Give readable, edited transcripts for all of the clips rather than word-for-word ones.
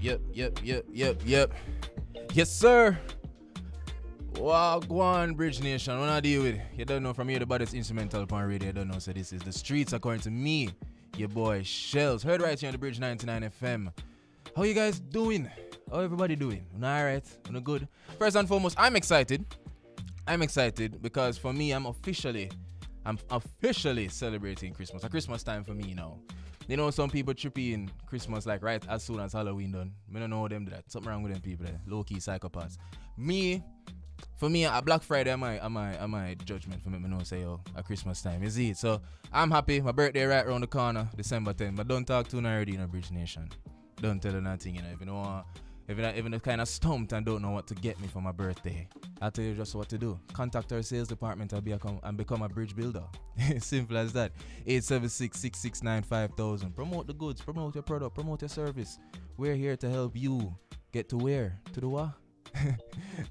Yep. Yes, sir. Wagwan Bridge Nation. What I deal with? You don't know from here the baddest instrumental upon radio. You don't know. So this is the streets according to me. Your boy Shelz. Heard right here on the Bridge 99 FM. How you guys doing? How everybody doing? Alright? Good? First and foremost, I'm excited. Because for me, I'm officially celebrating Christmas. A Christmas time for me now. You know, some people trippy in Christmas like right as soon as Halloween done. I don't know how them do that. Something wrong with them people there. Low-key psychopaths. For me, a Black Friday, am my judgment for me. I know say, yo, a Christmas time. You see it? So, I'm happy. My birthday right around the corner, December 10th. But don't talk too already in a Bridge Nation. Don't tell her nothing, you know. If you know, if you're kind of stumped and don't know what to get me for my birthday, I'll tell you just what to do. Contact our sales department and become a bridge builder. Simple as that. 876-669-5000. Promote the goods, promote your product, promote your service. We're here to help you get to where? To the what?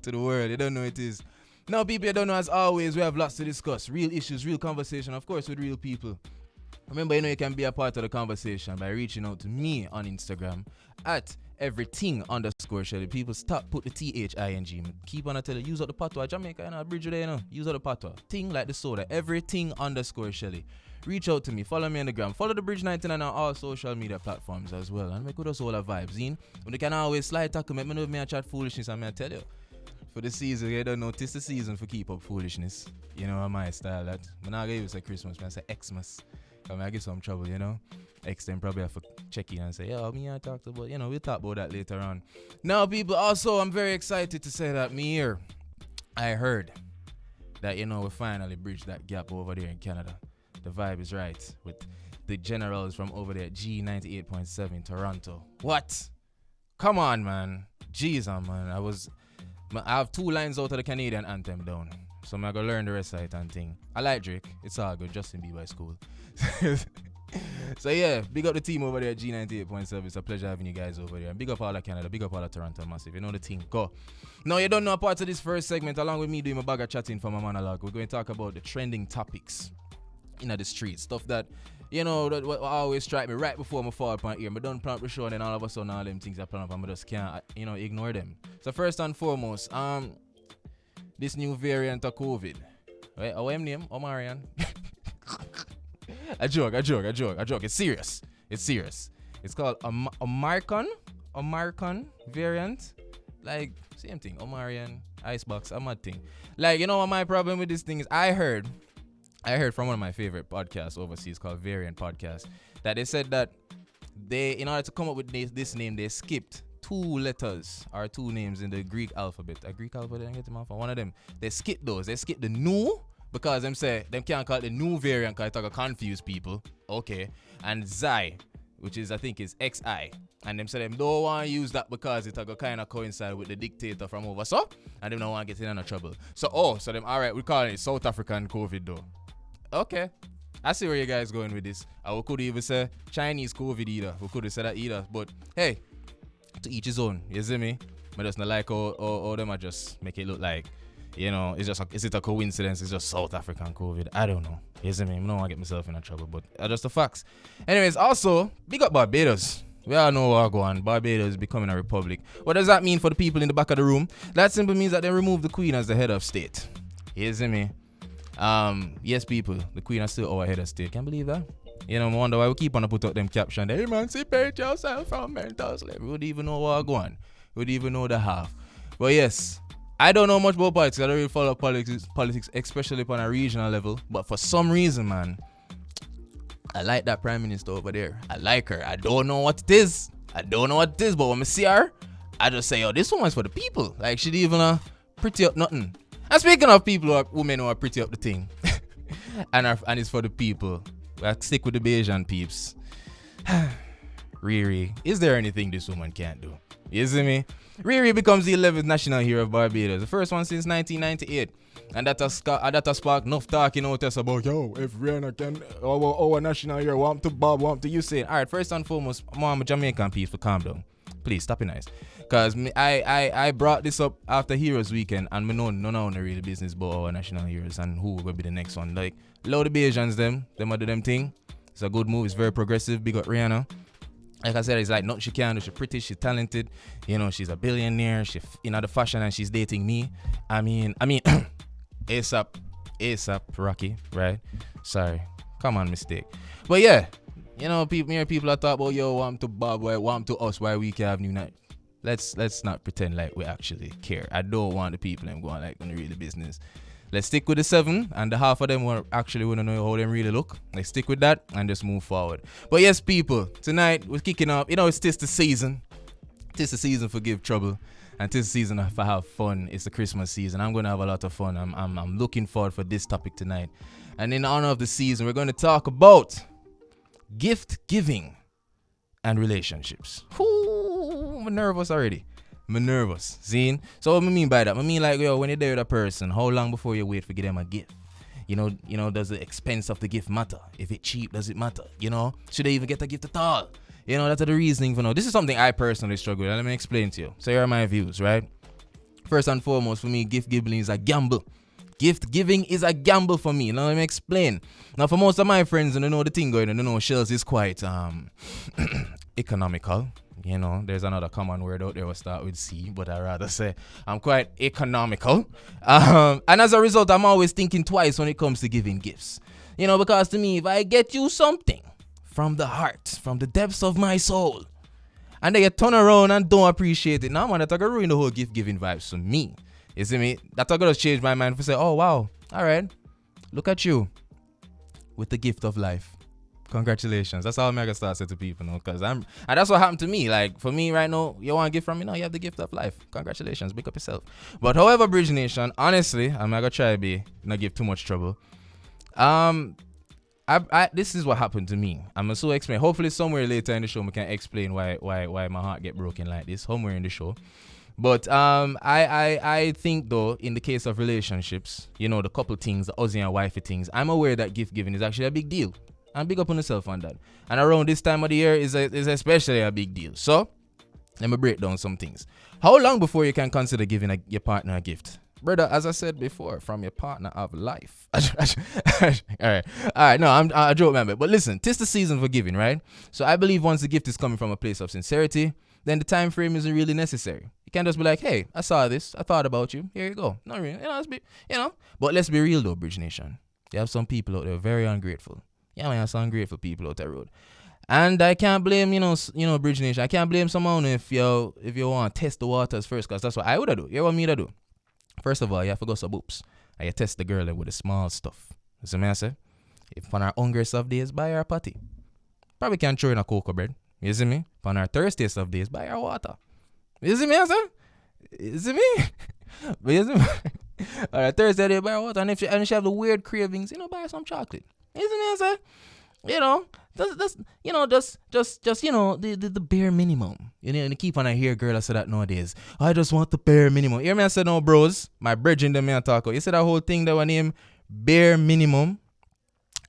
To the world. You don't know it is. Now, people, you don't know, as always, we have lots to discuss. Real issues, real conversation, of course, with real people. Remember, you know, you can be a part of the conversation by reaching out to me on Instagram at everything_Shelly. People stop, put the THING. Keep on telling, use up the patois. Jamaica, you know, bridge there, you know. Use up the patois. Thing like the soda. Everything_Shelly. Reach out to me. Follow me on the gram. Follow the Bridge 99 on all social media platforms as well. And make with us all the vibes, in. When you can always slide tackle, make me know if me chat foolishness, and I tell you. For the season, you don't notice the season for keep up foolishness. You know, my style that. When I give you say Christmas, when I say Xmas. I give some trouble, you know. X them probably have to check in and say, yo, me I talked about, you know, we'll talk about that later on. Now, people, also, I'm very excited to say that me here, I heard that, you know, we finally bridged that gap over there in Canada. The vibe is right with the generals from over there at G98.7 in Toronto. What? Come on, man. Jeez, man. I have 2 lines out of the Canadian anthem down. So I'm going to learn the rest of it and thing. I like Drake. It's all good. Justin Bieber is cool. So yeah, big up the team over there at G98.7. It's a pleasure having you guys over there. And big up all of Canada. Big up all of Toronto massive. You know the team. Go. Now, you don't know a part of this first segment. Along with me doing my bag of chatting for my monologue, we're going to talk about the trending topics in the street. Stuff that, you know, that what always strike me right before I fall upon here. I don't plan up the show and then all of a sudden all them things I plan up and I just can't, you know, ignore them. So first and foremost, this new variant of COVID. Right? Our name? Omarion. A joke. It's serious. It's called Omicron variant. Like, same thing. Omarion, Icebox, a mad thing. Like, you know what my problem with this thing is? I heard from one of my favorite podcasts overseas called Variant Podcast that they said that they, in order to come up with this name, they skipped 2 letters or 2 names in the Greek alphabet. A Greek alphabet, I get them off one of them. They skipped those. They skipped the new because them can't call it the new variant because it's going to confuse people. Okay. And Xi, which is I think is XI. And them say them don't want to use that because it's going to kind of coincide with the dictator from over so. And them don't want to get in any trouble. So them, all right, we're calling it South African COVID though. Okay. I see where you guys going with this. We could even say Chinese COVID either. We could have said that either. But hey, to each his own. You see me? I just not like all them I just make it look like, you know, is it a coincidence? It's just South African COVID. I don't know. You see me? I don't want to get myself in trouble, but just the facts. Anyways, also, big up Barbados. We all know what's going on. Barbados is becoming a republic. What does that mean for the people in the back of the room? That simply means that they remove the Queen as the head of state. You see me? Yes, people, the Queen is still our head of state. Can't believe that? You know, I wonder why we keep on to put up them captions. Emancipate yourself from mental slavery. We wouldn't even know what's going on. We wouldn't even know the half. But yes, I don't know much about politics. I don't really follow politics, especially on a regional level. But for some reason, man, I like that Prime Minister over there. I like her. I don't know what it is. But when I see her, I just say, yo, this woman's for the people. Like, she didn't even pretty up nothing. And speaking of people, women who are pretty up the thing, and it's for the people. I stick with the Bayesian peeps. Riri, is there anything this woman can't do? You see me? Riri becomes the 11th national hero of Barbados, the first one since 1998. And that has sparked enough talking out there about, yo, if Rihanna can, our national hero, want to Bob, want to you say. All right, first and foremost, I'm a Jamaican peeps, for calm down. Please, stop it nice. Because I brought this up after Heroes Weekend, and me know none of the real business about our national heroes and who will be the next one. Like, love the Bayesians, them are do them thing. It's a good move. It's very progressive. Big up Rihanna. Like I said, it's like nothing she can do. She's pretty, she's talented. You know, she's a billionaire. She in the fashion and she's dating me. I mean, ASAP Rocky, right? Sorry, come on, mistake. But yeah, you know, people are talking about yo, want to Bob, want to us, why we can have new night. Let's not pretend like we actually care. I don't want the people them going like on the real business. Let's stick with the 7, and the half of them will actually want to know how them really look. Let's stick with that and just move forward. But yes, people, tonight we're kicking up. You know, it's the season. It's the season for give trouble, and it's the season for have fun. It's the Christmas season. I'm gonna have a lot of fun. I'm looking forward for this topic tonight. And in honor of the season, we're going to talk about gift giving and relationships. Ooh, I'm nervous already. I'm nervous. See? So what I mean by that? I mean like, yo, when you're there with a person, how long before you wait for give them a gift? You know, does the expense of the gift matter? If it's cheap, does it matter? You know, should they even get a gift at all? You know, that's the reasoning for now. This is something I personally struggle with. Let me explain to you. So here are my views, right? First and foremost, for me, gift giving is a gamble. Gift giving is a gamble for me. Now let me explain. Now for most of my friends, and they know the thing going on, they know Shelz is quite economical. You know, there's another common word out there will start with C, but I rather say I'm quite economical. And as a result, I'm always thinking twice when it comes to giving gifts. You know, because to me, if I get you something from the heart, from the depths of my soul, and then you turn around and don't appreciate it, now man, that's going to ruin the whole gift giving vibes for me. You see me? That's going to change my mind for say, oh wow, all right, look at you with the gift of life. Congratulations. That's how I'm gonna start saying to people, because and that's what happened to me. Like for me right now, you want a gift from me now, you have the gift of life. Congratulations, big up yourself. But however, Bridge Nation, honestly, I'm not gonna try to not give too much trouble. This is what happened to me. I'm gonna so explain. Hopefully somewhere later in the show we can explain why my heart get broken like this. Somewhere in the show. But I think though, in the case of relationships, you know, the couple things, the husband and wifey things, I'm aware that gift giving is actually a big deal. And big up on yourself on that. And around this time of the year is especially a big deal. So, let me break down some things. How long before you can consider giving your partner a gift? Brother, as I said before, from your partner of life. All right. No, I joke, man. But listen, 'tis the season for giving, right? So I believe once the gift is coming from a place of sincerity, then the time frame isn't really necessary. You can't just be like, hey, I saw this. I thought about you. Here you go. Not really. But let's be real though, Bridge Nation. You have some people out there very ungrateful. Yeah, man, some grateful people out the road. And I can't blame, Bridge Nation. I can't blame someone if you want to test the waters first, because that's what I would do. You know what me to do? First of all, you have to go some boops. And you test the girl with the small stuff. You see me I say? If on our hungriest of days, buy her a patty. Probably can't throw in a cocoa bread. You see me? On our thirstiest of days, buy her water. You see me I say? You see me? But you see me? On our Thursday, day, buy her water. And if she have the weird cravings, buy her some chocolate. Isn't it, sir? That's the bare minimum. And keep on I hear girl I say that nowadays. I just want the bare minimum. You hear me I say no, bros? My brethren them me I talk about. You see that whole thing that one name bare minimum?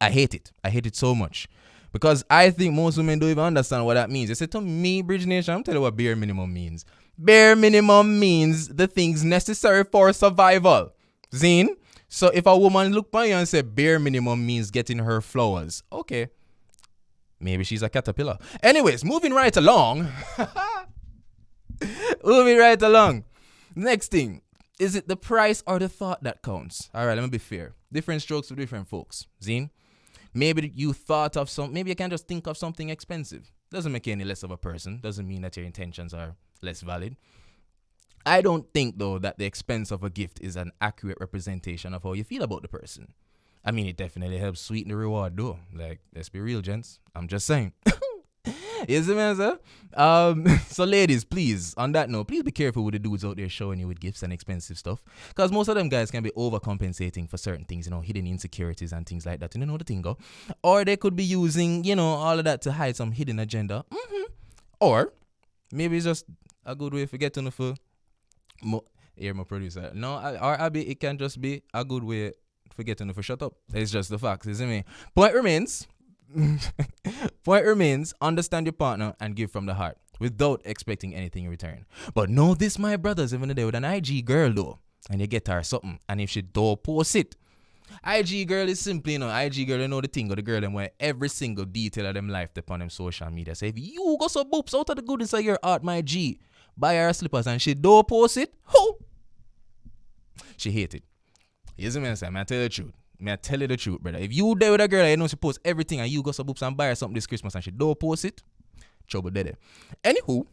I hate it. I hate it so much. Because I think most women don't even understand what that means. You say to me, Bridge Nation, I'm telling you what bare minimum means. Bare minimum means the things necessary for survival. Zine? So if a woman look by you and say bare minimum means getting her flowers, okay, maybe she's a caterpillar. Anyways, moving right along. Next thing, is it the price or the thought that counts? All right, let me be fair. Different strokes for different folks. Zine, maybe you thought of maybe you can just think of something expensive. Doesn't make you any less of a person. Doesn't mean that your intentions are less valid. I don't think, though, that the expense of a gift is an accurate representation of how you feel about the person. I mean, it definitely helps sweeten the reward, though. Like, let's be real, gents. I'm just saying. You see me, sir? So, ladies, please, on that note, please be careful with the dudes out there showing you with gifts and expensive stuff. Because most of them guys can be overcompensating for certain things, hidden insecurities and things like that. You know the thing, go? Or they could be using, all of that to hide some hidden agenda. Or maybe it's just a good way for getting the Here, my producer. No, it can just be a good way for getting to shut up. It's just the facts, isn't it? Point remains, understand your partner and give from the heart without expecting anything in return. But know this, my brothers, even if they're with an IG girl, though, and you get her something, and if she don't post it, IG girl is simply, IG girl, you know the thing of the girl them where every single detail of them life upon them social media. So if you got some boobs out of the goodness of your heart, my G, buy her slippers and she don't post it, she hate it. You see me, I say, I tell you the truth. I tell you the truth, brother. If you there with a girl, you know she posts everything and you got some boobs and buy her something this Christmas and she don't post it, trouble there. Anywho,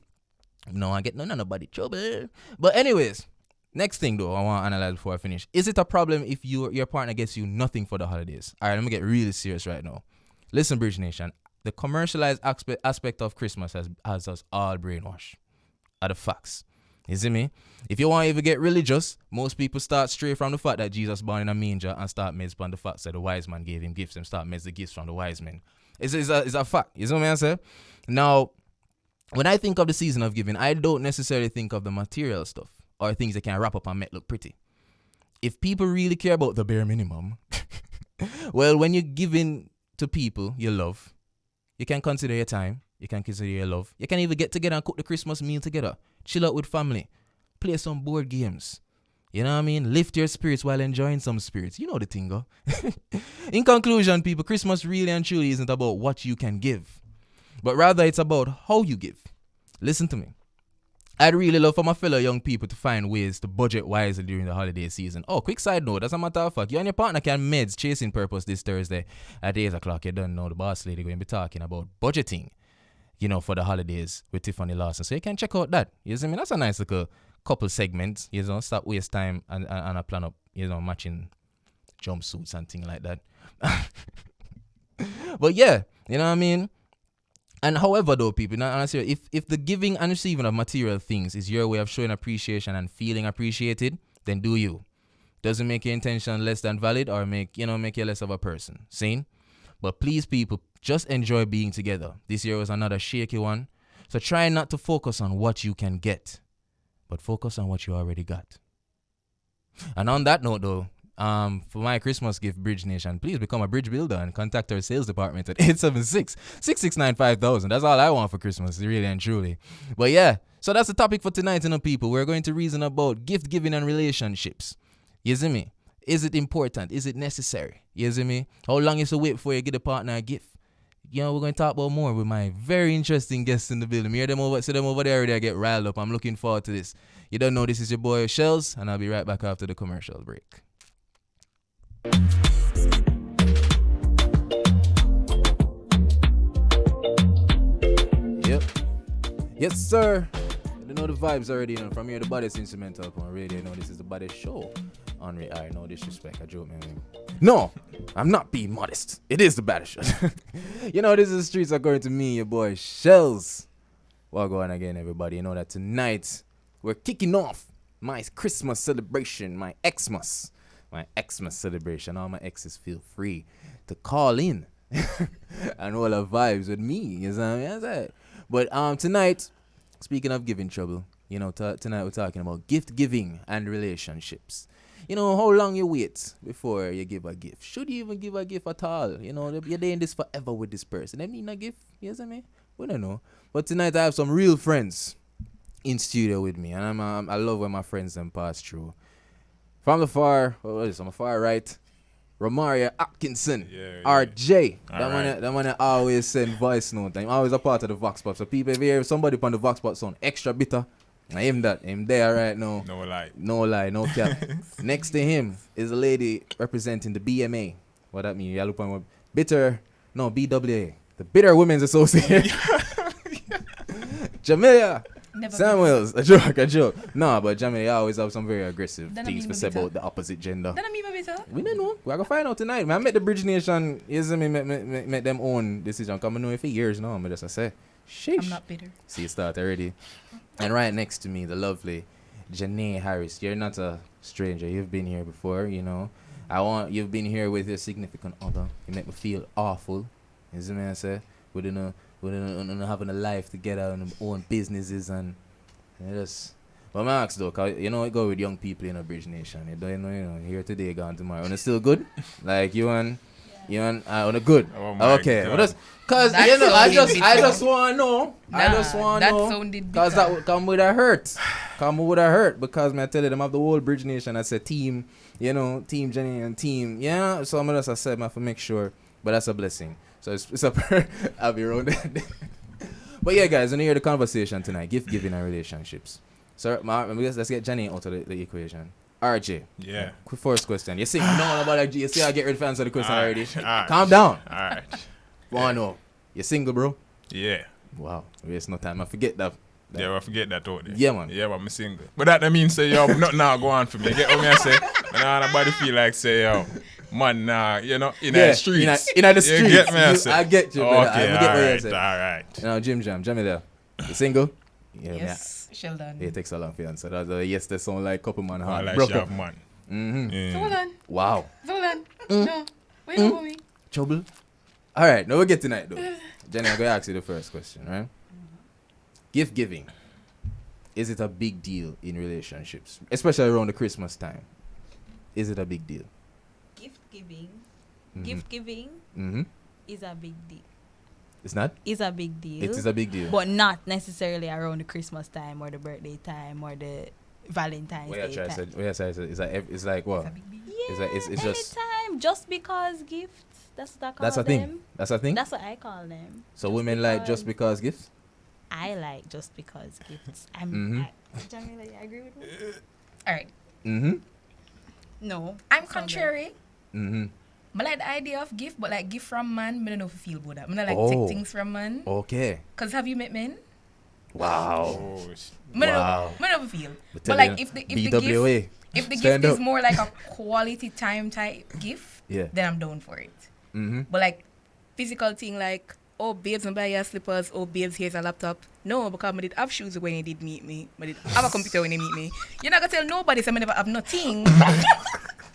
no, I get nobody trouble. But anyways, next thing though, I want to analyze before I finish. Is it a problem if your partner gets you nothing for the holidays? All right, let me get really serious right now. Listen, Bridge Nation, the commercialized aspect of Christmas has us all brainwashed. Are the facts. You see me? If you want to even get religious, most people start straight from the fact that Jesus born in a manger and start meds upon the fact that the wise man gave him gifts and start meds the gifts from the wise men. It's a fact. You see what I say? Now, when I think of the season of giving, I don't necessarily think of the material stuff or things that can wrap up and make look pretty. If people really care about the bare minimum, well, when you're giving to people you love, you can consider your time, you can consider your love, you can even get together and cook the Christmas meal together, chill out with family, play some board games. You know what I mean? Lift your spirits while enjoying some spirits. You know the thing, go. In conclusion, people, Christmas really and truly isn't about what you can give, but rather it's about how you give. Listen to me. I'd really love for my fellow young people to find ways to budget wisely during the holiday season. Oh, quick side note, as a matter of fact, you and your partner can meds chasing purpose this Thursday at 8 o'clock. You don't know the boss lady going to be talking about budgeting, for the holidays with Tiffany Lawson. So you can check out that. You see me? That's a nice little couple segments. Stop waste time and a plan up, matching jumpsuits and things like that. But yeah, you know what I mean? And however though, people, if the giving and receiving of material things is your way of showing appreciation and feeling appreciated, then do you. Doesn't make your intention less than valid or make you less of a person. Seen? But please, people, just enjoy being together. This year was another shaky one. So try not to focus on what you can get, but focus on what you already got. And on that note though, for my Christmas gift, Bridge Nation, please become a bridge builder and contact our sales department at 876-669-5000. That's all I want for Christmas, really and truly. But yeah, so that's the topic for tonight, people. We're going to reason about gift giving and relationships. You see me? Is it important? Is it necessary? You see me? How long is to wait before you get a partner a gift? We're going to talk about more with my very interesting guests in the building. See them over there already. I get riled up. I'm looking forward to this. You don't know, this is your boy Shelz, and I'll be right back after the commercial break. Yep. Yes, sir. You know the vibes already. From here, the baddest instrumental on radio. You know this is the baddest show on radio. I no disrespect. I joke, man. No, I'm not being modest. It is the baddest show. This is the streets according to me, your boy Shelz. Well, go on again, everybody. You know that tonight we're kicking off my Christmas celebration, my Xmas celebration. All my exes feel free to call in and all the vibes with me. You know what I mean? But tonight, speaking of giving trouble, tonight we're talking about gift giving and relationships. How long you wait before you give a gift? Should you even give a gift at all? You're doing this forever with this person. I mean a gift, you know what I mean? We don't know. But tonight I have some real friends in studio with me, and I love when my friends them pass through. From the far, on the far right, Romaria Atkinson, RJ. That one that always send voice note. I'm always a part of the Vox Pop. So people, if you hear somebody on the Vox Pop sound extra bitter, I am that. I'm there right now. No lie, no cap. Next to him is a lady representing the BMA. What that mean? You look on BWA, the Bitter Women's Association. Jamilia Samuels, a joke. No, but Jamilia always have some very aggressive things to say about the opposite gender. We don't know. We're gonna find out tonight. I met the Bridge Nation. Met them own decision. Come know it for years now. But just I say, sheesh. I'm not bitter. See, it start already. And right next to me, the lovely Janae Harris. You're not a stranger. You've been here before. You've been here with your significant other. You make me feel awful. You see what I say? We don't having a life together and own businesses and just. But my ask though, cause it go with young people in a Bridge Nation. Here today, gone tomorrow. And it's still good. Like you and on a good. Oh okay. Cause I just wanna know. That sounded bitter. Cause that would come with a hurt. Because I tell you them have the whole Bridge Nation as a team you know, Team Jenny and team, yeah. So I'm just said, man, for make sure, but that's a blessing. So it's a I'll be around. But yeah, guys, when you hear the conversation tonight, gift giving and relationships. So let's get Jenny out of the equation. RJ. Yeah. Quick first question. You see, no about like you see I get rid of answer the question already. Alright. Calm down. Alright. Wanna know? You single, bro? Yeah. Wow. Waste no time. I forget that. Yeah, I forget that out there. Yeah, man. Yeah, but I'm single. But that means say, yo, nothing now go on for me. Get what me I say? Nah, nobody feel like say, yo, man, nah, you know, in the streets. In the streets. You get me I say? I get you, brother. Okay, I get what you say. alright. Now, Jim Jam there. You single? Yeah, Yes, Sheldon. It takes a long for answer. That's yes, they sound like couple man hard. Like Broke she up. have man. Mm-hmm. Yeah. So hold on. Wow. So hold on. No. Wait for me. Trouble. All right, now we get tonight though. Jenny, I'm gonna ask you the first question, right? Gift giving. Is it a big deal in relationships, especially around the Christmas time? Is it a big deal? Gift giving. Mhm. Gift giving Mm-hmm. is a big deal. It's not. Is a big deal. It is a big deal. But not necessarily around the Christmas time or the birthday time or the Valentine's Day time. It's like what? It's a big deal. Yeah, it's just. anytime. Just because gifts. That's what I call That's a them. thing. That's a thing. That's what I call them. So Just women like just because gifts. I like just because gifts. Mhm. Jamila, you agree with me? All right. Mm-hmm. No. I'm Sound contrary. Mm-hmm. I like the idea of gift, but like gift from man, I don't know if I feel good. I don't like Oh. take things from man. Okay. Cause have you met men? Wow. Oh, I don't Wow. know if I feel. But But like if the gift BWA. if the Stand gift up. is more like a quality time type gift, Yeah. then I'm down for it. Mm-hmm. But like physical thing like, oh babes, I'm buy your slippers, oh babes, here's a laptop. No, because I did have shoes when you did meet me. I did have a computer when you meet me. You're not gonna tell nobody so I never have nothing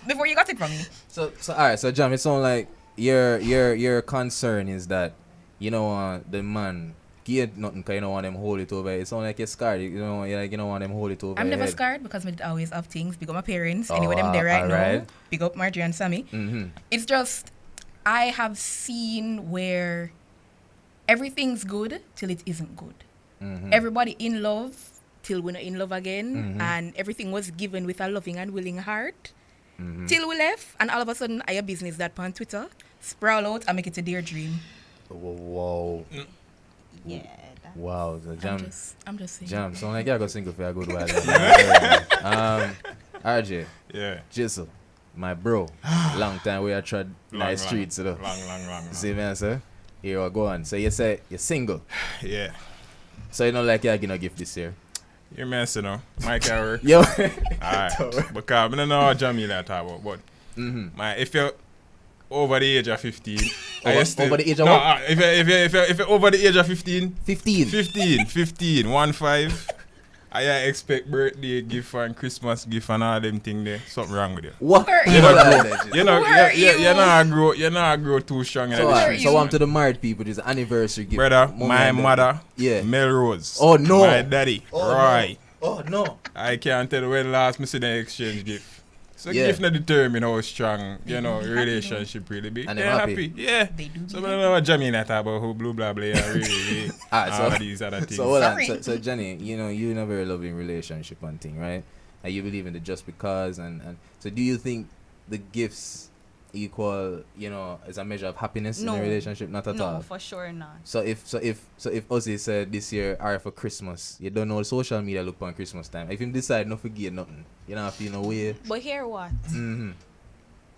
before you got it from me. So all right. So Jam, it sounds like your concern is that you know the man get nothing because you don't want them hold it over. It sounds like you're scared. You know, you don't want them hold it over. I'm your never head. scared because I always have things. Big up my parents. Oh, Anyway, them there right now. alright. Big up Marjorie and Sammy. Mm-hmm. It's just I have seen where everything's good till it isn't good. Mm-hmm. Everybody in love till we're not in love again, Mhm. and everything was given with a loving and willing heart Mm-hmm. till we left, and all of a sudden I have business that on Twitter sprawl out and make it a dear dream. Whoa. Yeah. Wow. So Jam. I'm just saying. Jam. Sound like you got single for a good while. RJ. yeah. Jizzle. My bro. Long time we have tried nice streets. You know. Long. See me, sir? Here we go on. So you say you're single. Yeah. So you don't like you're gonna gift this year. You're messing, you know. My car. Yo. Alright. Because I don't know how Jamila talk about, but Mm-hmm. if you're over the age of 15, Over the age of no, what? if you're over the age of 15, 15. 15, I expect birthday gift and Christmas gift and all them thing there. Something wrong with you. What? Who are You know, you? you're not grow too strong in So, the are streets. you? so I'm to the married people. This anniversary gift. Brother, Mommy my and daddy. mother, Yeah. Melrose. Oh, no. My daddy, Oh, right. Oh no. I can't tell when last me see the exchange gift. So Yeah. gift not determine how strong, They you know, do be happy relationship really be. And They're them happy. Yeah. They do. So I be don't know what Jamie talk about who blue blah blah and really Alright, all so- these other things. So hold on. Sorry. So Jenny, you know you in a very loving relationship and thing, right? And you believe in the just because and so do you think the gifts equal, you know, as a measure of happiness in No. a relationship? Not at No, all. for sure not. So if Ozzy said this year are for Christmas, you don't know social media look on Christmas time. If him decide not forget nothing, you don't feel no way. But hear what?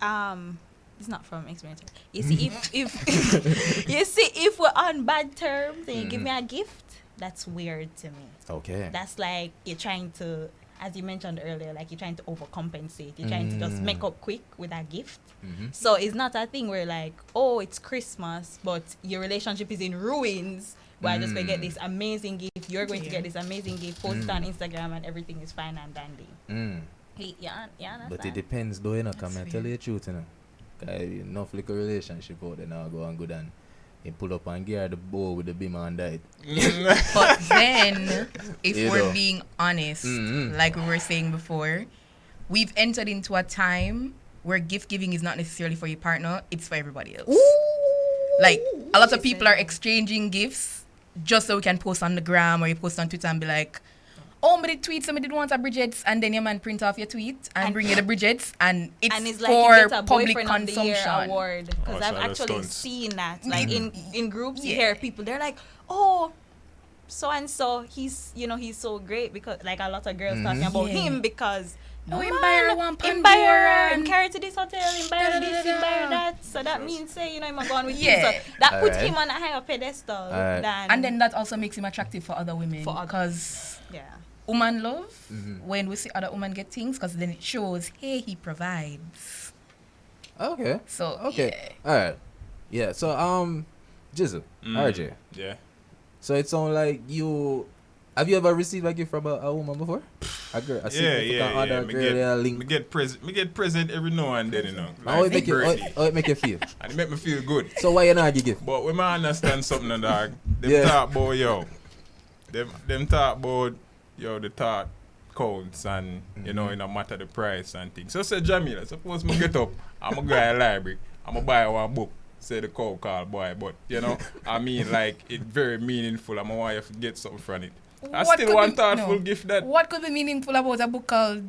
Mm-hmm. It's not from experience. You see, if you see, if we're on bad terms and you give me a gift, that's weird to me. Okay. That's like you're trying to, as you mentioned earlier, like you're trying to overcompensate. You're trying to just make up quick with a gift. Mm-hmm. So it's not a thing where like, oh, it's Christmas, but your relationship is in ruins. But I just going to get this amazing gift. You're going to get this amazing gift. Post it on Instagram and everything is fine and dandy. Mm. Yeah, understand? But it depends though, you know, come That's and tell you the truth, you know. Cause enough like a relationship out there now go on good and you pull up and gear the bow with the beam and that. But then, if You we're know. being honest, like we were saying before, we've entered into a time where gift giving is not necessarily for your partner, it's for everybody else. Like, a lot of people are exchanging gifts just so we can post on the gram or you post on Twitter and be like, oh, me did tweet, so me did want a Bridget's, and then your man print off your tweet and bring you the Bridget's, and it's and it's like for you get a public boyfriend of the year consumption. award. Because Oh, I've so that's actually stunts. seen that. Like in groups, you Yeah. hear people, they're like, oh, so and so, he's so great, because like a lot of girls talking about Yeah. him because Oh, him buy her one him buy her Pandora and carry to this hotel, him buy her this, him buy her that. So that means say, him going with Yeah. him. So that puts Alright. him on a higher pedestal Alright. than And then that also makes him attractive for other women. For other- Because yeah. woman love, when we see other women get things, because then it shows, hey, he provides. Okay. So, Okay. All right. Yeah. So Jizzle, RJ. Yeah. So it sounds like you. Have you ever received a gift from a woman before? A girl, a significant other Me girl, get, yeah, me link. get present every now and then, you know. How it Like make you? birthday. How it make you feel? And it make me feel good. So why you not give gift? But when I understand something, dog, them Yeah. talk about, them talk about, the thought counts and, you know, it no matter the price and things. So say Jamila, suppose me get up, I'm going to go to the library, I'm going to buy one book, say the cow call boy, but, I mean, like, it's very meaningful. I'm want you to get something from it. I What still could want be- thoughtful no. gift that, What could be meaningful about a book called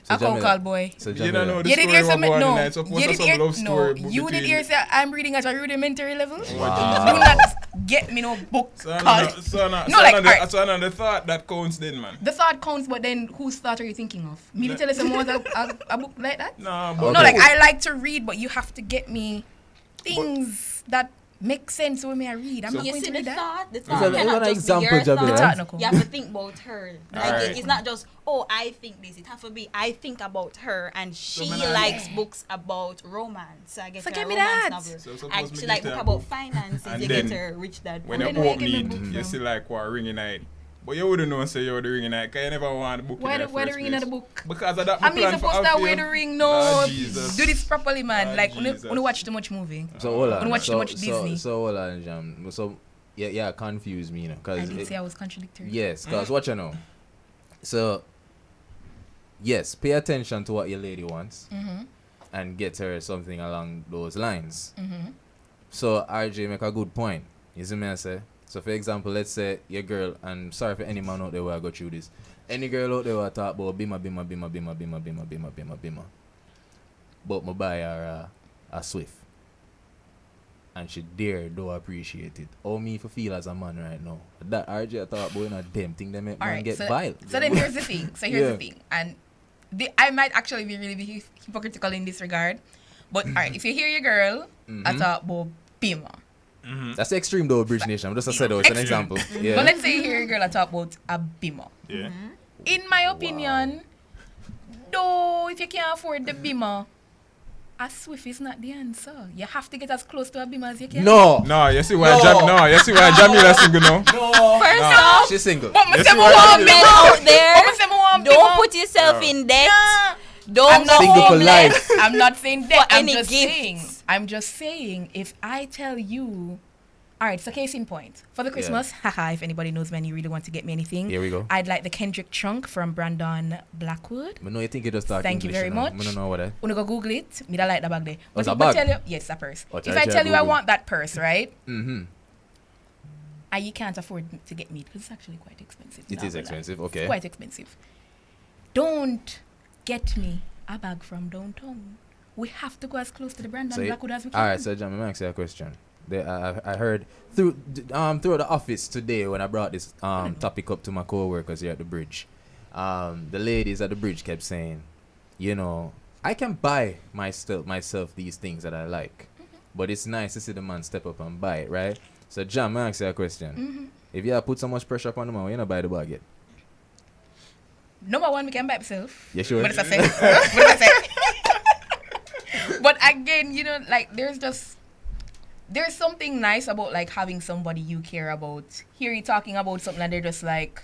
So A Cow Jamila- Called Boy? So you don't Jamila, know the You did story hear about some one no. night, suppose You that's did some hear love story. no. You did hear say I'm reading at a rudimentary level. Wow. Do not get me no book So called. that's another thought that counts then, man. The thought counts, but then whose thought are you thinking of? Me to tell you some more a book like that? Nah, Okay. but No, like I like to read, but you have to get me things that make sense when I read. I'm not You going see to read the that. thought? The Is thought that cannot an just be example, your Jamila? The thought. thought no come. You have to think about her. Like Alright. it's not just, oh, I think this. It has to be, I think about her, and she man, likes books about romance. So I get So her get a me romance that. novel. So suppose And me she get like her book a about book. finances. And You then get her rich dad. when And you then where open you get it, the book you from? see like what ringing night. But you wouldn't know say you're the ringing night, because you never want the book Why in the the why the first ring of place. the book? Because of that, I mean, supposed to wear the ring. No, Ah, Jesus. do this properly, man. Ah, Like when Jesus. you watch too much movie. So hold on. When watch too so, much Disney. So hold on, Jam. So yeah, confuse me, you know, I because did say I was contradictory. yes, because what you know. So yes, pay attention to what your lady wants, and get her something along those lines. So RJ make a good point. You see me I say? So for example, let's say your girl, and sorry for any man out there where I go through this. Any girl out there who talk about bima. But my buy her a Swift. And she dare do appreciate it. How me if I feel as a man right now? That RJ I thought about a damn thing that make man Alright, get so, vile. so then here's the thing. So here's Yeah. the thing. And I might actually be really be hypocritical in this regard. But alright, if you hear your girl, I thought about Bima. That's extreme though, Bridge Nation. I'm just a said it's an Extreme. example. Yeah. But let's say you hear your girl, I talk about a Bima. Yeah. In my opinion, though, if you can't afford the Bima, a Swift is not the answer. You have to get as close to a Bima as you can. No. No, you see why No. you see why Jamila single now? First off, She's single. But me You say see me what I want mean? men Bima. out there, But me say me want don't Bima. put yourself in debt. Nah. Don't I'm go not Single for homeless. life. I'm not saying that. For I'm any just gifts. saying. I'm just saying. If I tell you, all right. So case in point for the Christmas, haha. If anybody knows me and you really want to get me anything, Here we go. I'd like the Kendrick trunk from Brandon Blackwood. I know you think you just talk Thank you English, very know. much. I don't know what I. Wanna go Google it? Me da like the bag there. Oh, it's a if I bag? tell you, yes, a purse. Oh, If try I tell you I Google. want that purse, right? Mm-hmm. And you can't afford to get me because it's actually quite expensive. It Not is gonna lie. expensive. It's Okay. quite expensive. Don't get me a bag from downtown. We have to go as close to the Brandon So Blackwood as we can. all right, so Jam, let me ask you a question. I heard through the office today when I brought this topic up to my co-workers here at the bridge. The ladies at the bridge kept saying, you know, I can buy myself these things that I like, but it's nice to see the man step up and buy it, right? So Jam, let me ask you a question. If you have put so much pressure upon the man, why you not buy the bag yet? Number one, we can buy myself. You sure? What if I say? What if I say? But again, you know, like there's something nice about like having somebody you care about. Hear you talking about something and they're just like,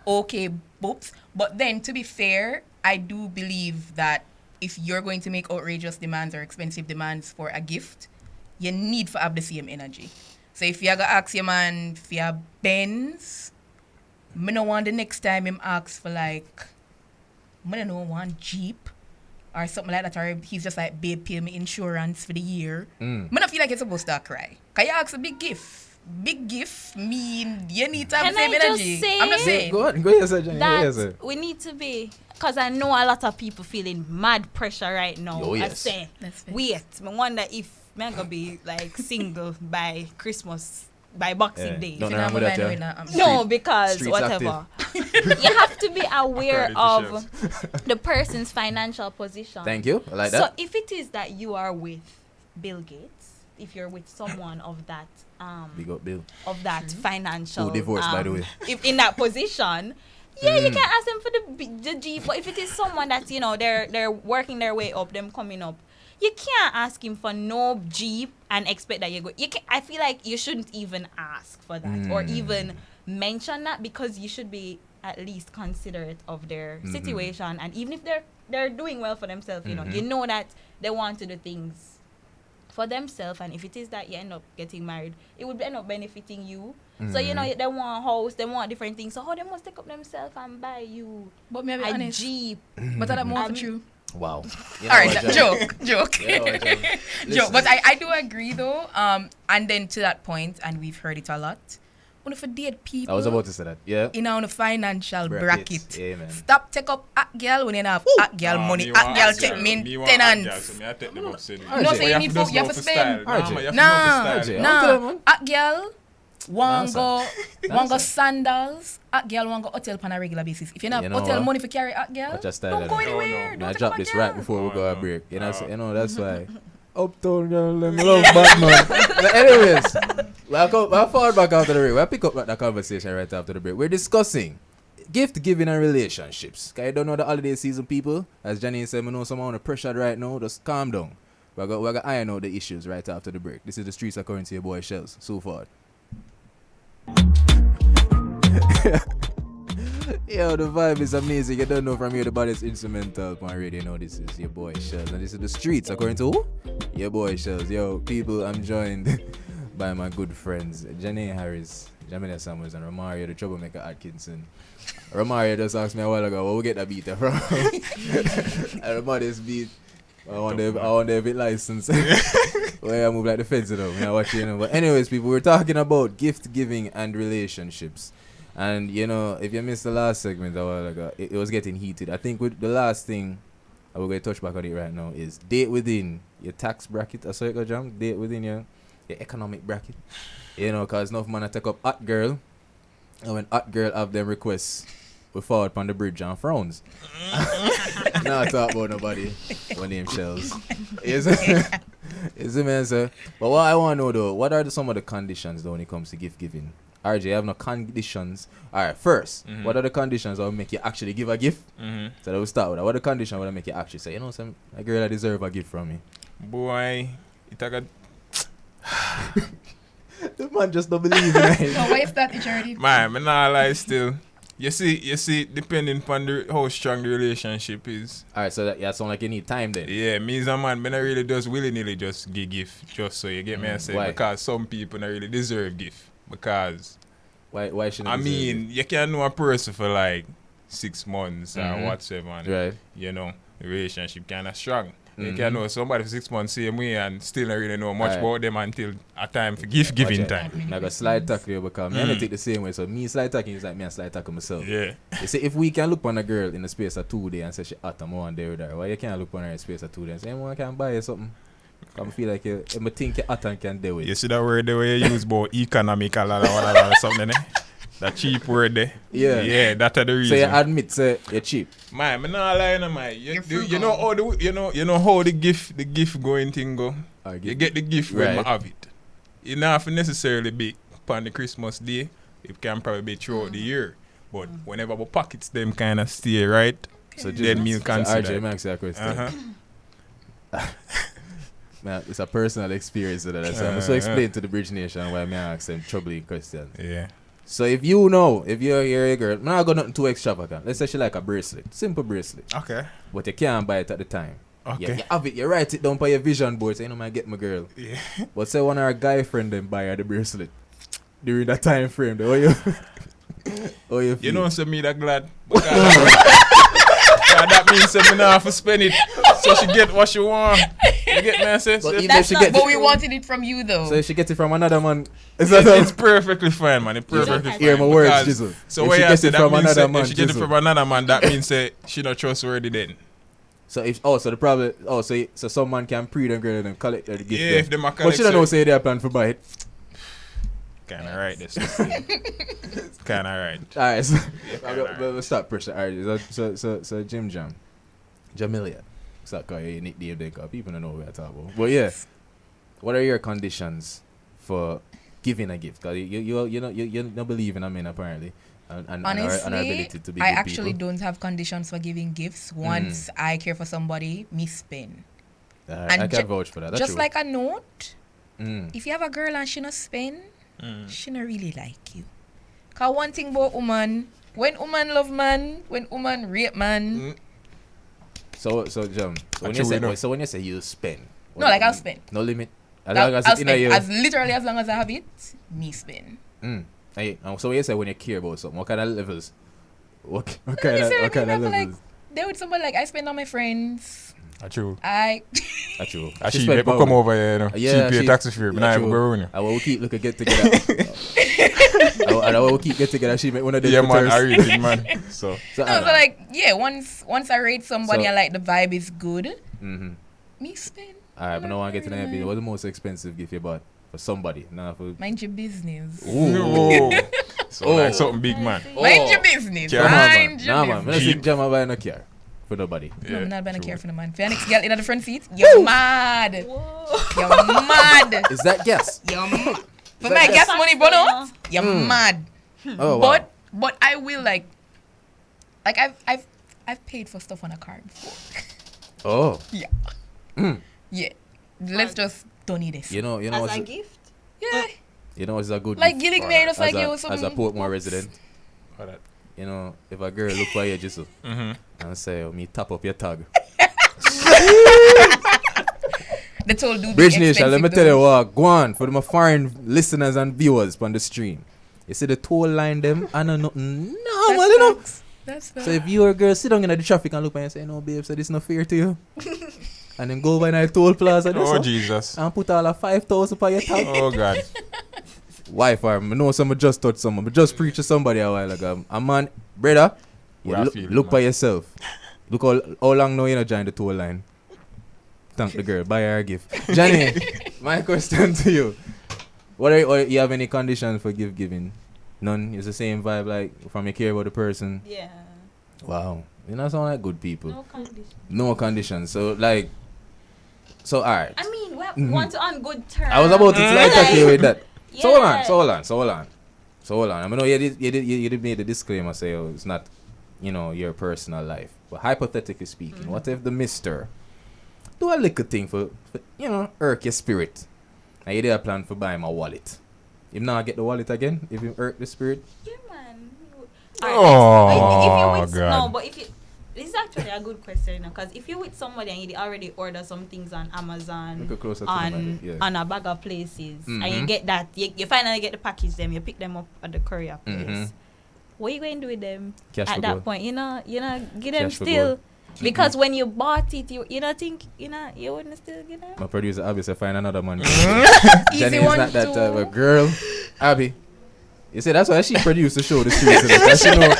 okay, boops. But then to be fair, I do believe that if you're going to make outrageous demands or expensive demands for a gift, you need to have the same energy. So if you're gonna ask your man for your Benz, me no want the next time him ask for like, me no know one Jeep or something like that, or he's just like, babe, pay me insurance for the year. Me no feel like you're supposed to cry. Cause you ask a big gift. big gift mean you need to have Can the same I just energy. say- I'm just saying. Go on, go ahead, sir, Jenny. Go ahead, sir. That we need to be, because I know a lot of people feeling mad pressure right now. Oh, I yes. say, That's fair. wait, I wonder if I'm gonna be like single by Christmas, by Boxing Yeah. Day. Don't If you know know that, I'm yeah. No, because Streets whatever. You have to be aware According to of the person's financial position. Thank you. I like So that. if it is that you are with Bill Gates, if you're with someone of that Big up, Bill. financial Who divorced, by the way. if in that position, yeah, you can ask them for the Jeep. But if it is someone that's, you know, they're working their way up, them coming up, you can't ask him for no Jeep and expect that you can. I feel like you shouldn't even ask for that or even mention that, because you should be at least considerate of their situation. And even if they're doing well for themselves, you know that they want to do things for themselves, and if it is that you end up getting married, it would end up benefiting you. So you know they want a house, they want different things. So how they must take up themselves and buy you But me be a honest. Jeep. But that more for true. Wow. You know All right, what, Jenny? joke. You know what, Jenny? Joke. Listen. But I do agree though. And then to that point, and we've heard it a lot. When if date people I was about to say that. Yeah. in on a financial bracket. Yeah, man. Stop take up at girl when you have at girl money. Me At want girl hot take girl. Me want hot girl, maintenance. so me I take them up steady. No, No, RJ. so you need just you have go to for spend. style. RJ. Nah, man, you have to Nah, go for style. RJ. nah. At girl want Nah, go sir. want go sandals. At girl want go hotel on a regular basis. If you don't You have know hotel what? money for carry at girl, Watch your style, don't go then. anywhere. No, Now Don't drop take up this a right girl. before we Oh, go a no. break. You know, Oh. so, you know that's why. Uptown girl, them love Batman. But anyways, we'll forward back after the break. We'll pick up that conversation right after the break. We're discussing gift giving and relationships. Cause you don't know the holiday season, people. As Jenny said, we know someone under pressure right now. Just calm down. We're going to iron out the issues right after the break. This is the streets according to your boy Shelz. So far. Yo, the vibe is amazing. You don't know from here the baddest instrumental on radio. Know this is your boy Shelz, and this is the streets according to who? Your boy Shelz. Yo, people, I'm joined by my good friends Jenny Harris, Jamila Samuels, and Romario the Troublemaker Atkinson. Romario just asked me a while ago where we get that beat from. And about this beat, I wonder if it licensed. Where I move like the feds, you know. I watch you know. But anyways, people, we're talking about gift giving and relationships. And you know, if you missed the last segment a while ago, it was getting heated. I think with the last thing, I will get touch back on it right now, is date within your tax bracket. I saw it go jump. Date within your economic bracket. You know, cause enough man I take up hot girl, and when hot girl have them requests, we forward upon the bridge and frowns. Now I talk about nobody. One name Shelz. Is it man, sir? But what I want to know though, what are some of the conditions though when it comes to gift giving? RJ, I have no conditions. Alright, first, what are the conditions that will make you actually give a gift? So that we'll start with that. What are the conditions that will make you actually say, you know, a girl that deserve a gift from me? Boy, it a got The man just don't believe in it. So why is that it's already? man, me nah lie still. You see, depending upon how strong the relationship is. Alright, so that sound like you need time then. Yeah, me as a man, me not really just willy-nilly just give gift, just so you get me I say. Why? Because some people not really deserve gift. Because, Why shouldn't I I deserve mean, you can know a person for like 6 months or whatsoever. And, Right. you know, the relationship kind of strong. You can know somebody for 6 months same way and still not really know much Aye. about them until a time for gift giving Watch it. time. I got slide tackle you because me I take the same way. So me slide tackling is like me and slide tackle myself. Yeah. You see, if we can look on a girl in the space of 2 days and say she hot and one day with her, why you can't look on her in the space of 2 days and say, hey, I can buy you something? I feel like you think you hot and can do it. You see that word the way you use about economical or something, eh? That cheap word there. Yeah. Yeah, that's the reason. So you admit say you're cheap. Man, me not lying, man. You You're know how how the gift going thing go. You get the gift when Right. I have it. It not have to necessarily be upon the Christmas day. It can probably be throughout the year. But whenever my pockets them kind of stay right, So then me so consider. RJ, Max, a question. Uh-huh. Man, it's a personal experience of that. So I'm so explain to the Bridge Nation why me ask them troubling questions. Yeah. So if you're here a girl, I'm not got nothing too extravagant. Let's say she like a bracelet, simple bracelet, Okay. but you can't buy it at the time. Okay. Yeah, you have it, you write it down by your vision board, say, you know, man, get my girl. Yeah. But say one of our guy friend them buy her the bracelet during that time frame, though. How you feel? You know, so me that glad. Because that means that me not have to spend it. So she get what she want. You get me? I say, But so even That's if she not- gets But it, we wanted it from you though. so if she gets it from another man, it's perfectly fine, man. It's don't perfectly have fine. hear my words, Because- Jizzle. So If what she you gets say, it that from means another say, man, if she get it Jizzle. from another man, that means say she not trustworthy then. So the problem so some man can pre them girl and then collect the gift. Yeah, them. if them a But collect, she don't know say they are plan for buy it. Kinda right, this. Kinda right. Alright, so Alright. we'll stop pressure. Alright, so Jim Jam. Jamilia. Stop calling your nickname then, cause people don't know what we're talking about. But yeah, what are your conditions for giving a gift? Cause you don't believe in a man apparently. And Honestly, our ability to be I good actually people. don't have conditions for giving gifts. Once I care for somebody, me spend. Alright, and I can ju- vouch for that. That's Just true. like a note, Mm. if you have a girl and she not spend, she not really like you. Cause one thing about woman, when woman love man, when woman rape man, So Jam. So when you say you spend. no, like I'll spend. No limit. As I'll long as I'll it's in a spend. year. As literally as long as I have it, me spend. Hey, so when you say when you care about something, what kind of levels? What No, kind listen, of I levels? never, like, there with somebody like I spend on my friends. True. I That's true. She spent people power. come over here, you know. Yeah, she pay she- taxi fare, but yeah, I true. go around you. I will keep looking get together. I will keep get together. She make one of them. Yeah, man, pictures. I read it, man. So, no, so like yeah, once I rate somebody So- and like the vibe is good, Mm-hmm. me spend. Alright, but no one get to that bit. What's the most expensive gift you bought for somebody? Nah, for Mind your business. Ooh. So like something big, man. Mind your business. Yeah, Mind your Nah, man. business. Let's see Jam buying a car for nobody. No, I'm not gonna true. care for the man. Phoenix girl in the front seat. You're mad. Whoa. You're mad. Is that gas? You're mad. For that my just- gas money bonus, you're Mm. mad. Oh wow. But I will like I've paid for stuff on a card before. Oh. Yeah. Mm. Yeah. Let's just don't need this. You know As what's a gift? Yeah. you know what's a good Like gift giving me just like as you a some Portmore resident. All that. You know, if a girl look for you just Mm-hmm. and say, "Oh, me tap up your tag." the toll do be Bridge Nation, let me expensive tell you though. what, go on for my foreign listeners and viewers on the stream. You see the toll line them, I know nothing normal, That's you know. facts. That's So if you or a girl sit down in the traffic and look at you and say, "No, babe, so this no fair to you," and then go by the toll plaza Oh, this, Jesus. and put all of 5,000 for your tag. Oh, God. Why for I know someone just touched someone, but just preach to somebody a while ago. A man, brother, you What I look, feel, look man. by yourself. Look how long now you know join the toll line. Thank the girl, buy her a gift. Johnny, my question to you. Or you have any conditions for giving? None. It's the same vibe like from you care about the person. Yeah. Wow. You know sound like good people. No condition. No conditions. So like alright. I mean, we Mhm. want to on good terms. I was about to like at you with that. Yeah. So hold on. I mean, no, you did make the disclaimer say it's not, your personal life. But hypothetically speaking, what if the mister do a little thing for irk your spirit? And you did a plan for buying my wallet. If not get the wallet again, if you irk the spirit, Yeah, man. Oh, if you with, God. no, but if you, this is actually a good question, because if you with somebody and you already order some things on Amazon, look closer to the mic, yeah. on a bag of places, and you Mhm. get that, you finally get the package them, you pick them up at the courier place. Mhm. What you going to do with them Cash at for that gold. point? Give them Cash for still. gold. Because when you bought it, you think, you wouldn't still get them? My producer Abby said find another man. Easy Jenny is one not that too. type of girl. Abby, you see that's why she produced the show, the streets. That she know,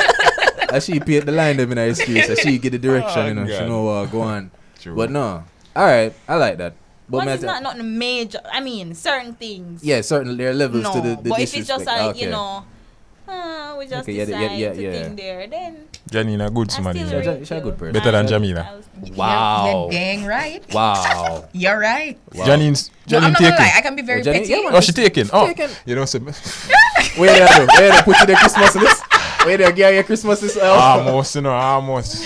that she paid the line them in the streets. That she get the direction, Oh, She God. know what go on. True. But no, all right, I like that. But One me is I not major. I mean, certain things. yeah, certainly there are levels No, to the but if it's just disrespect. like, Okay. we just Okay, yeah, decide yeah, to yeah. think there, then Janina, good I somebody. still She's a- rate she's a you. good person. Better than I- Jamila. I was- Wow. You're dang right. Wow. You're right. Wow. Janine No, I'm not taking. gonna lie. I can be very Oh, Jenny- petty. yeah, man. Oh, she taking. Oh, Taking. you know, so Where they put you the Christmas list? Where they give you Christmas list? almost, almost.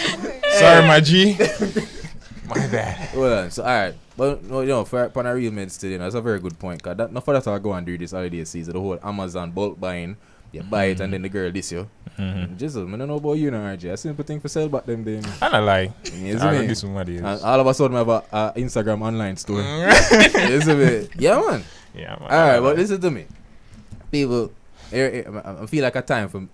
Sorry, my G. My bad. Well, so all right, but no, for upon a real meds today, that's a very good point. Cause that, not for that I go and do this holiday season, the whole Amazon bulk buying, you buy it and then the girl this you. Jizzle, I don't know about you, no RJ. A simple thing for sell back them then. I don't lie. Yes, I me. know this somebody is. And all of a sudden I have a Instagram online store. Yes, me. Yeah, man. Yeah, man. All right, but listen to me, people. I feel like a time for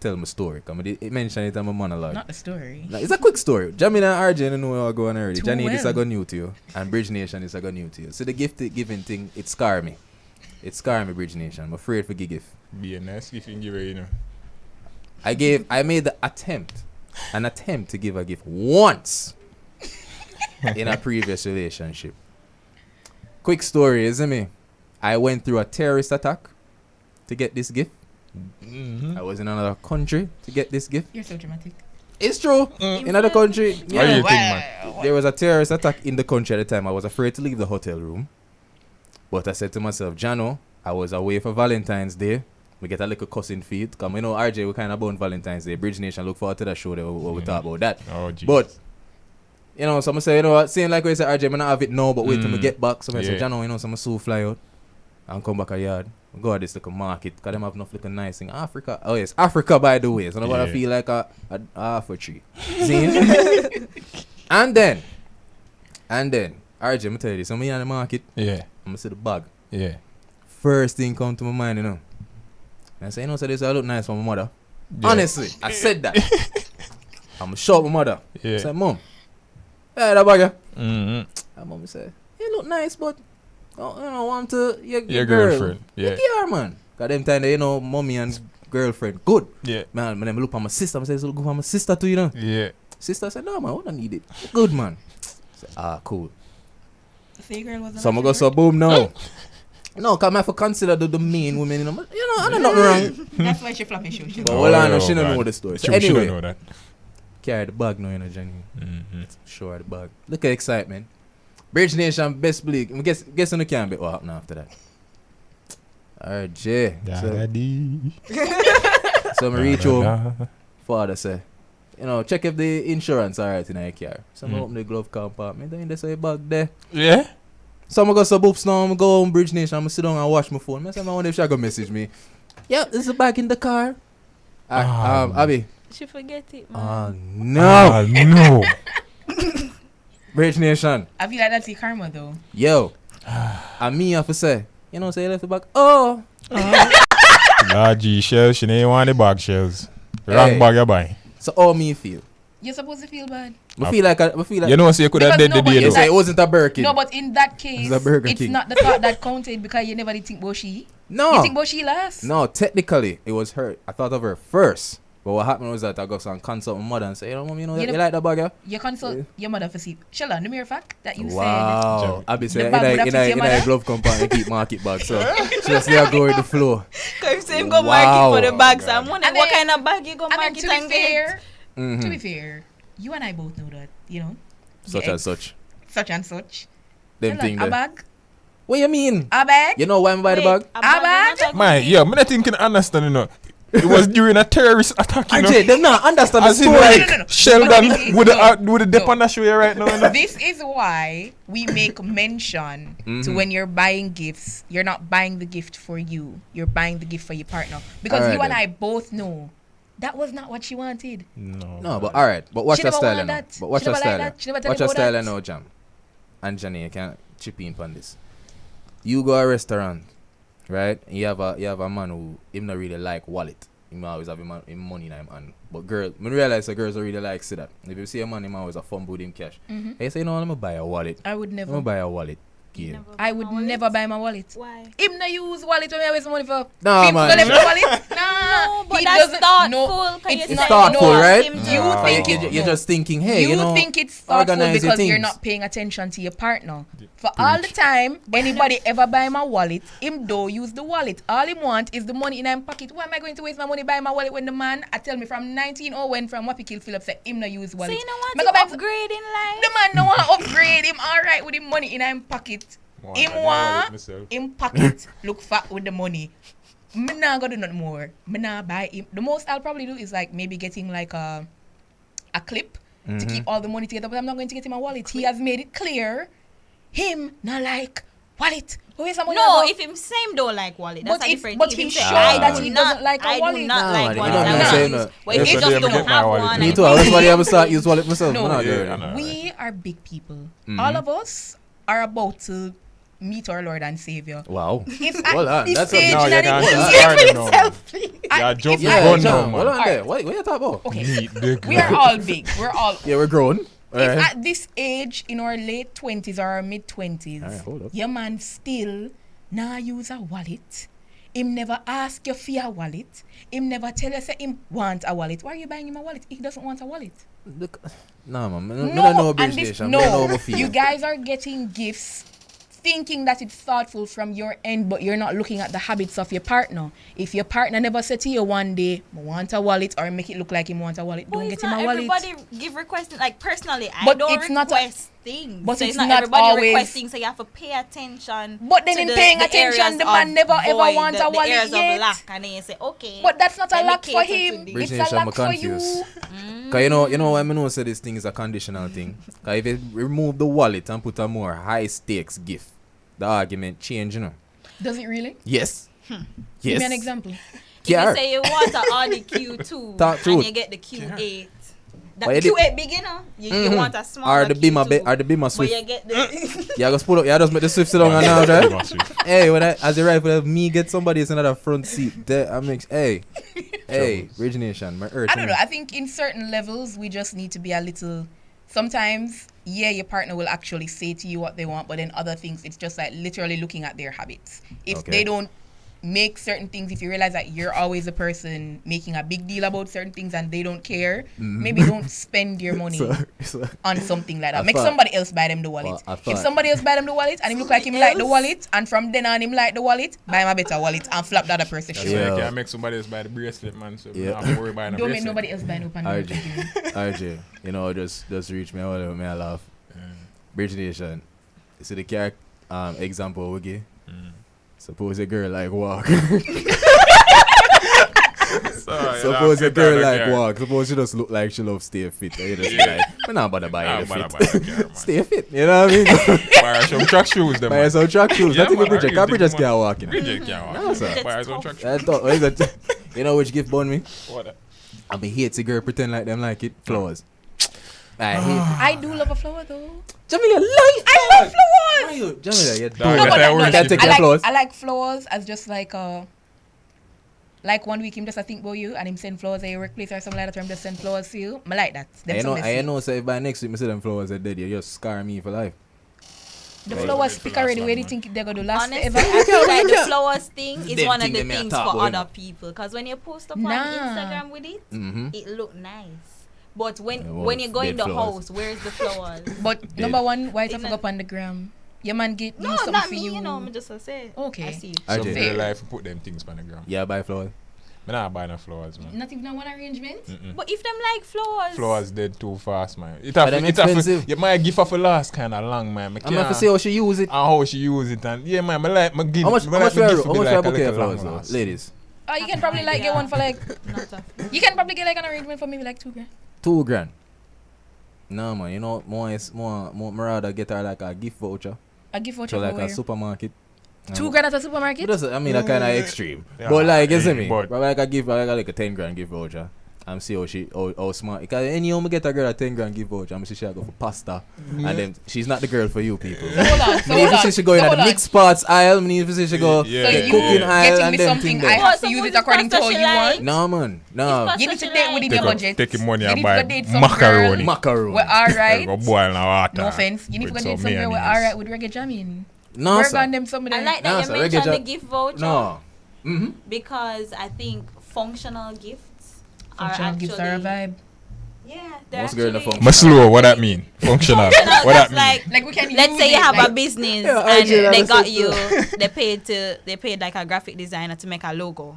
tell my story. Come, it mentioned it in my monologue. Not the story. Now, it's a quick story. Jamina and RJ don't know where I go on already. Too Johnny, this well. I got new to you. And Bridge Nation, this I got new to you. So the gift giving thing, it scar me. It scar me, Bridge Nation. I'm afraid for give gift. Be a nice gift and give it, you know. I made the an attempt to give a gift once in a previous relationship. Quick story, isn't it? I went through a terrorist attack to get this gift. I was in another country to get this gift. You're so dramatic. It's true. In another country. What do you think, man? There was a terrorist attack in the country at the time. I was afraid to leave the hotel room. But I said to myself, Jano, I was away for Valentine's Day. We get a little cussing feed. Come, you know, RJ, we kind of born Valentine's Day. Bridge Nation, look forward to that show that we talk about that. Oh, geez. But, you know, someone say, you know what, saying like we say, RJ, I not have it now, but wait till me get back. Someone say, Jano, you know, someone soon fly out and come back a yard. Go to this little market, because them have enough looking nice in Africa. Oh, yes, Africa, by the way. So nobody feel like a half a tree. See? And then, RJ, I'm going to tell you this. I'm in the market. Yeah. I'm going to see the bag. Yeah. First thing come to my mind, you know. And I say, you know, so this I look nice for my mother. Yeah. Honestly, I said that. I'm going to show my mother. Yeah. I said, Mom, hey, that bag, Mm-hmm. and Mom said, you look nice, but you know, want to Your girlfriend. Yeah. Yeah, man. Because them time, you know, mommy and girlfriend, good. Yeah. Man, when I look at my sister, I say, so look for my sister too, you know. Yeah. Sister said, no, man, I don't need it. Good, man. I said, cool. The girl was So I'm going to go, so boom, no. No, because I have to consider the main women, you know, I don't know nothing wrong. That's why she floppy show. But hold on, she don't know the story. So She anyway, don't know that. carry the bag now, you know, Jenny. Mm-hmm. Show her the bag. Look at excitement. Bridge Nation, best believe. Guess on the can be what happened after that. Alright, Jay. So I reach home. Father say, you know, check if the insurance alright in the car. So I open the glove compartment. Then they say bag there. Yeah. So I'm go sub oops now. I'm go home Bridge Nation. I'm sit down and watch my phone. I say, I wonder if she gonna message me. Yeah, there's a bag in the car. Abby. She forget it, man. No. No. Bridge Nation. I feel like that's the karma though. Yo. And me have to say, you know, say you left the bag. Oh. Nah, G, Shelz, she ain't want the bag, Shelz. Wrong Hey. bag you buy. So how me feel? You're supposed to feel bad. I feel like You know, so you could have Because dead the nobody day you though. say it wasn't a Birkin. No, but in that case, It's a Burger it's King. not the thought that counted because you never did think about she. You No. think about she last. No, technically it was her. I thought of her first. But what happened was that I got some consult my mother and say, you know, mom, you know, You you know- like that bag, yeah? You consult your mother for see. Sheila, the mere fact that you Wow. I be The saying, bag would have in fit your a mother? glove compartment, keep market bag. So she just there go with the flow. Because same go Wow. market for the bags. I'm And wondering what then- kind of bag you go said. I mean, market to be and get. fair, Mhm. to be fair, you and I both know that, you know. Such your and ex, such. Such and such. Them Sheila, thing a there. bag? What you mean? A bag? You know why I'm buy the bag? a bag? not a Man, good yeah, I'm not thinking understand, you know. It was during a terrorist attack, you know. RJ, them not understand the As in, story. like, No. Sheldon No. would the dip No. on the show here right now, you know. This is why we make mention to Mhm. when you're buying gifts, you're not buying the gift for you. You're buying the gift for your partner. Because Alright you and then. I both know that was not what she wanted. No, but alright. But watch She your never style wanted now. that. But watch She your never style like now. that. She never tell Watch you your about style that. now, Jam. And Johnny, you can't chip in on this. You go a restaurant, right? You have a man who him not really like wallet. Him always have him money in him hand. But girl, I realize the girls don't really like see that. If you see a man, him always a fumble with him cash. Mhm. Hey, say, no, I'm gonna buy a wallet. I would I'm never. gonna buy a wallet. Game. I would never buy my wallet. Why? Him no use wallet when I waste money for. Nah, Him man. go left the wallet. Nah, No, but he that's doesn't- thoughtful. No, 'cause it's you It's said thoughtful, no, right? him You too. think You're just thinking, hey, you know, think it's thoughtful organize your because you're things. not paying attention to your partner. For all the time, anybody ever buy my wallet, him don't use the wallet. All him want is the money in him pocket. Why am I going to waste my money buying my wallet when the man, I tell me from 1901 from Wappy Kill Phillips said him no use So wallet. you know what? Me You go buy- upgrade in life. The man no want upgrade him alright with him money in him pocket. Him want him pocket look fat with the money. Me nah gonna do nothing more. Me nah buy him. The most I'll probably do is like maybe getting like a clip to keep all the money together. But I'm not going to get him a wallet. He has made it clear. Him not like wallet. Where's some money? No, I go? if him same don't like wallet, that's But a if- different but thing. he If him showed say, I that do he not doesn't like a I wallet. do not No, like you wallet. don't I know, don't say use- no. But if Yes, you I just do don't get my have wallet one, too. Me and too. you I was want about to start use wallet myself. No. I'm not Yeah, doing I it. know. We are big people. Mhm. All of us are about to meet our Lord and Savior. Wow. If Hold at on, this that's a- stage No, you that can't it- start it now, man. I- Yeah, jump if the I- gun John, now, hold man. on there. What you talking about? Okay, Meet the we are all big. We're all. Yeah, we're grown. All If right. at this age, in our late 20s or our mid 20s, Alright, hold up. your man still nah use a wallet. Him never ask you for a wallet. Him never tell you say him want a wallet. Why are you buying him a wallet? He doesn't want a wallet. Look, nah, man. No, no, and this, no. You guys are getting gifts thinking that it's thoughtful from your end, but you're not looking at the habits of your partner. If your partner never said to you one day, I want a wallet, or make it look like him want a wallet, But don't it's get him not a wallet. everybody give requesting. Like personally, I But don't it's not request things. but so it's it's not not everybody always- requesting. So you have to pay attention. But then to in paying attention, areas the man of never ever void, want a the wallet areas yet. of lack, and then you say, okay. But that's not a let me lack for cater to him. this. It's Bridge a Nation, lack I'm for confused. you. Cause you know why I know say this thing is a conditional thing. Cause if you remove the wallet and put a more high stakes gift, the argument change, you know. Does it really? Yes. Give Yes. me an example. If you Care. say you want an Audi Q2 Talk and truth. you get the Q8. The But you did- Q8 big, you know? You want a small Or the Beamer, Q2, or the Beamer but Swift. you get the... Yeah, just pull up. Yeah, just make the Swift sit down and now, right? Hey, when I, as a rifle, me get somebody is another front seat. There, I make. Hey, Bridge Nation, my earth. I don't know. I think in certain levels, we just need to be a little. Sometimes, yeah, your partner will actually say to you what they want, but then other things, it's just like literally looking at their habits. If Okay. they don't make certain things, if you realize that you're always a person making a big deal about certain things and they don't care, maybe don't spend your money So, on something like that. I Make thought- somebody else buy them the wallet. Well, I If thought- somebody else buy them the wallet and him look like him like the else? wallet, and from then on him like the wallet, buy him a better wallet and flap the other person That's shoe. Yeah. why you can't make somebody else buy the bracelet, man. So Yeah. yeah. I'm worried about the Don't make bracelet. nobody else buy no pan. RJ, you know, just reach me. I laugh. Bridge Nation. You see the car example we give. Suppose a girl like walk. Sorry, Suppose a I'm girl not like care. walk. Suppose she just look like she love stay fit. You just be Yeah. like, I'm not bother buy Nah, you but fit. I care, man. Stay fit. You know what I mean? Buy her some track shoes, them, Buy her man. some track shoes. Yeah, Not even man, Bridget. I Cause really Bridget think, can't walk. You know. Bridget can't walk. No, sir. Buy her some track shoes. I thought, what is it? You know which gift bun me? What? I mean, hate the girl pretend like them like it. Flowers. I hate. I do love a flower though. Jamila, lie. I love flowers. Jamila, you Dog, don't. No, that's but how no, we no, Can't take I your like flowers. I like flowers as just like 1 week him just a think about you and him send flowers at your workplace or something like that, or him just send flowers to you. I like that. Them I know. So if by next week, I see them flowers are dead, you just scar me for life. The Right. flowers Right. pick Last already. one, Where do you man. think they're gonna last Honestly, forever? I feel like the flowers thing is Them one of thing the they may things talk for about, other you know. people. Because when you post up on Nah. Instagram with it, Mm-hmm. it look nice. But when Yeah, well, when you go in dead the flowers. house, where's the flowers? But Dead. number one, why it In have a- up on the gram? Your man get No, you something not for me. you. You know, I'm just a say. Okay. I see. Some RJ. real life put them things on the ground. Yeah, buy flowers. Me not buy no flowers, man. Not even a one arrangement. But if them like flowers, Flowers dead too fast, man. It But have them it have expensive. you might give her for last kind of long, man. I'm going to say how she use it. and how she use it, and yeah, man. I give. How much me like for my a gift to be bouquet of little flowers, long though? last. Ladies? Oh, you can probably like get one for like. not a You can probably get like an arrangement for maybe like $2,000. $2,000. No, man. You know, more rather get her like a gift voucher. A gift voucher So for like a where? supermarket. $2,000 at a supermarket. I mean, that kind of extreme. Yeah, But like, you see me? but- But like I give like a $10,000 gift voucher. I'm see how smart. Because anyhow, I get a girl a $10,000 gift voucher. I'm see she go for pasta. And then she's not the girl for you people. So hold on. So I need hold to on. see she go in so at hold the on. mixed parts aisle. I need to see she go Yeah. So Yeah. the you cooking aisle getting and me them something, thing I there. have to Well, use it suppose according to that's how what you she want. like. No, man. No. If You need to Such a date lie. within Take your up- budget. take your money You and need buy to go date some macaroni. girl. Macaroon. We're alright. Go boil in water. No offense. You need to go with date some some girl. We're mayonnaise. alright with reggae jamming. No, Work sir. on them some of I them. like Nah, that sir, you mentioned regular- the gift voucher. No. Mm-hmm. Because I think functional gifts Functional gifts are a vibe. Yeah, they're Most girl in the actually function. My slow, what that mean? Functional. functional. What that That's mean? Like we can. let's use say you it, have like, a business Yeah, and RJ, they that's got so you. They paid like a graphic designer to make a logo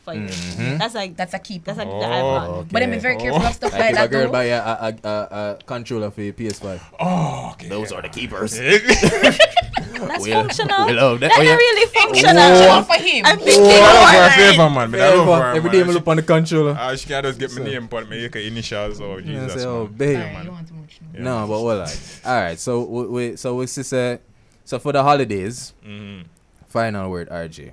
for you. Mhm. That's like That's a keeper. that's like Oh, the iPhone. okay. But then be very careful of stuff Like like if a that girl though. buy a controller for your PS5. Oh, okay. Those are the keepers. That's We functional. love that. That's Oh, yeah. not really functional. Functional for him. I'm thinking That was more for a like favor, man. But that was for her, Every man. day I look on the controller. She can't just get my name, but me make initials or Yeah, Jesus, say, oh, man. babe. Sorry, man. you want too much. No. Yeah. No, but what like? All right, so we say so for the holidays. Mm-hmm. Final word, RJ.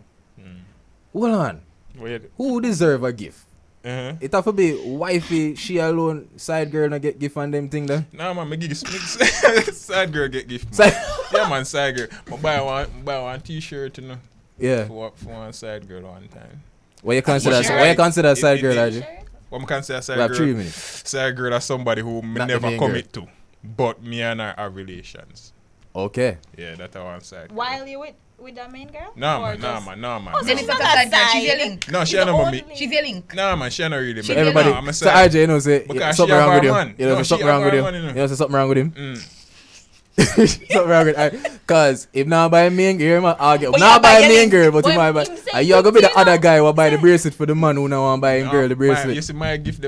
Hold on. Wait. Who deserve a gift? It have to be wifey, she alone, side girl, and get gift and them thing there. Nah, man, me give side girl get gift. Side- Yeah, man, side girl. I buy one t-shirt, you know, Yeah. for one side girl one time. What you consider? Sure. What you consider side girl, it- RJ? What I consider We side have 3 girl? minutes. Side girl is somebody who me Not the never main commit to, but me and her are relations. Okay. Yeah, that's our side. girl. While you with that main girl? Nah, Or man, nah, just- man, nah, man. Oh, nah, Then it's it's man. not a side girl. She's side. a link. No, she The ain't know only- me. She's a link. Nah, man, she ain't really. She me. did Everybody. Nah, I'm a So side. RJ, you know, say Because something she wrong have with her you. man. You know, No, say she something have wrong with her you. man, you know. You know, say something wrong with him. Mm. Something wrong with Cause if not buy main girl, man, I'll get But not you buy buy main any- girl, but but you might buy. him say And you're gonna be the good, you other know. guy who buy the bracelet for the man who now want buy him girl the You bracelet. see, my gift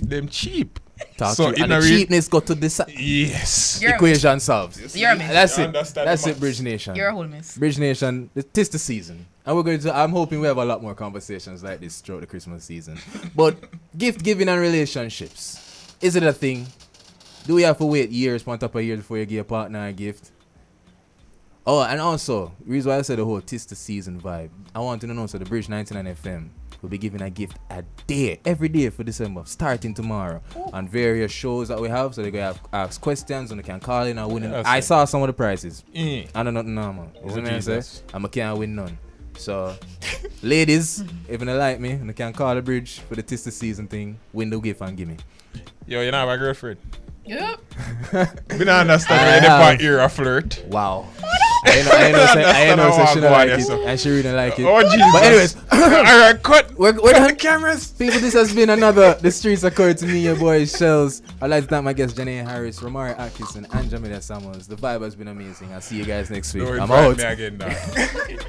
them cheap. Talk So to you. in And a the real- cheapness got to this Yes. You're- equation solved. You're a man. That's I it. understand That's the it, maths. Bridge Nation. You're a whole miss. Bridge Nation, tis the season. And we're going to, I'm hoping we have a lot more conversations like this throughout the Christmas season. But gift giving and relationships, is it a thing? Do we have to wait years, on top of years before you give a partner a gift? Oh, and also, the reason why I said the whole tis the season vibe, I want to know, so the Bridge 99 FM will be giving a gift a day, every day for December, starting tomorrow, on various shows that we have. So they're going to ask questions and they can call in and win. Yes, I sir. saw some of the prizes. Mm. I know nothing normal. You Oh, see what I say? Jesus. I can't win none. So, ladies, if you don't like me, you can call the Bridge for the tis the season thing, win the gift and give me. Yo, you know have a girlfriend. Yep. We don't understand I why the have. part here a flirt. Wow. I know, how so she I don't go like on it, this, so. and she really like it. Oh, Jesus. But anyways, Alright, cut. we're Cut done. the cameras. People, this has been another The Streets Occurred to Me, your boy Shelz. I'd like to thank my guests, Janae Harris, Romari Atkinson, and Jamila Samuels. The vibe has been amazing. I'll see you guys next week. Don't I'm invite out. me again, dog.